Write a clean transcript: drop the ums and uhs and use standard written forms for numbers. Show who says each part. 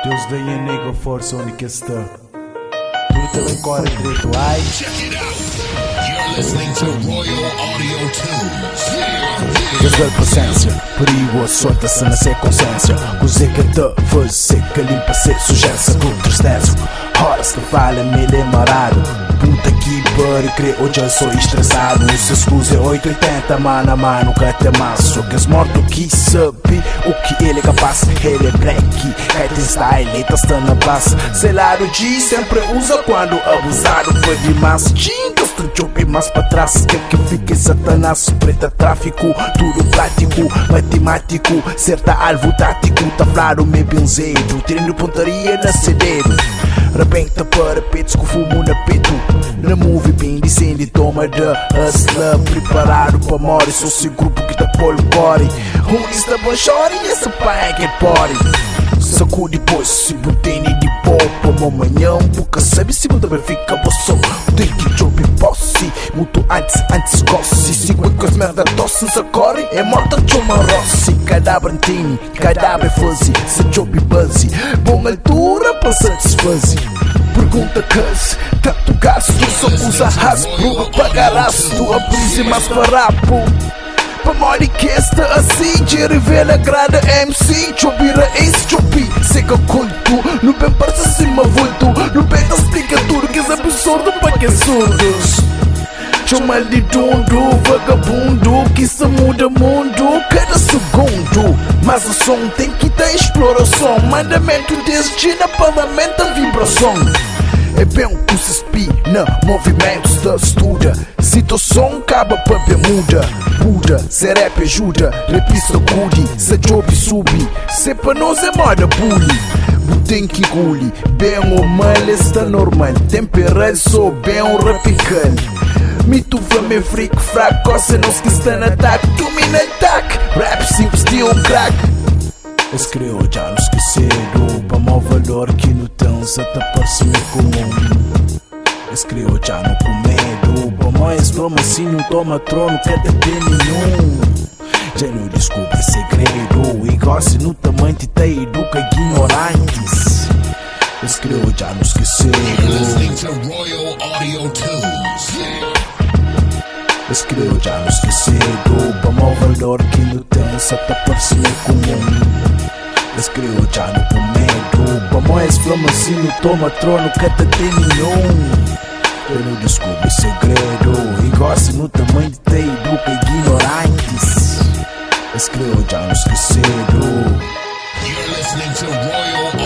Speaker 1: Deus dê a nega força onde que está. Tu também corre direito, ai.
Speaker 2: Check it out. You're listening to Royal Audio Tunes.
Speaker 1: Deus dá paciência, perigo solta-se na ser consciência. Cozer que te fazer que limpa ser sujeça com tristeza. Horas que fala me lembrado. Puta que pariu, creio hoje eu sou estressado. Se escuse 880 mano a mano que te maço. Que és morto que sabe o que ele é capaz. Ele é black, cai tem style, ele está na base. Selado G sempre usa quando abusado. Foi demais, chingas, trochope mais pra trás. Que fica satanás, preta tráfico. Tudo prático, matemático. Certa alvo tático, tá claro me benzeiro. Treino pontaria na cedeiro. Rebenta para petos com fumo na peito. Na movie bem dizendo toma de hustler. Preparado para morrer, sou seu grupo que tá polvore. Ruins da banchora e essa pai é que pode. Sacude depois se botene de popa. Amanhã boca sabe se você também fica boçom. Tem que job posse, muito antes gosse. Se com as merda tosse se corre, é morta chama rossi. Cadáver tem, cadáver fuzzy. Se job buzzy, bom altura para satisfazer. Pergunta case, tanto gasto, só usa raspo. Pagarás tu a brisa mais farapo. Pra morrer que esta assim, de revela grada MC. Chobira ace, chobi, seca culto. No bem parece cima vulto. No bem te explica tudo que é absurdo para que é surdos. Chama de dundo, vagabundo. Que se muda mundo cada segundo. Mas o som tem que ter exploração. Mandamento destina, parlamento a vibração. É bem o que se espina, movimentos da estuda. Situação acaba para bermuda. Buda, se rap ajuda, repista curi. Se job subi, se para nós é moda bully. Tem que engole, bem ou mal está normal. Temperar só bem o rapical. Mito flame freak, fraco, se não se está na ataque. Tu me na ataque, rap simples steel crack. Escreveu já não esqueceram. Para mau valor que não tem, se te parece meio comum. Escreveu já não com medo. Para mais broma assim não toma trono, que até tem nenhum. Já não descobre segredo. E gosta no tamanho de te educa ignorantes. Escreveu já não esqueceram.
Speaker 2: You're listening to Royal Audio Tunes.
Speaker 1: Escreveu já não esqueceram. Para mau valor que não tem, se te parece meio comum. Escreveu já no com medo. Para mais flama assim não toma trono, que até tem nenhum. Eu não descubro segredo. E gosto no tamanho de te educa ignorantes. Escreveu já não esqueceram.
Speaker 2: You're listening to Royal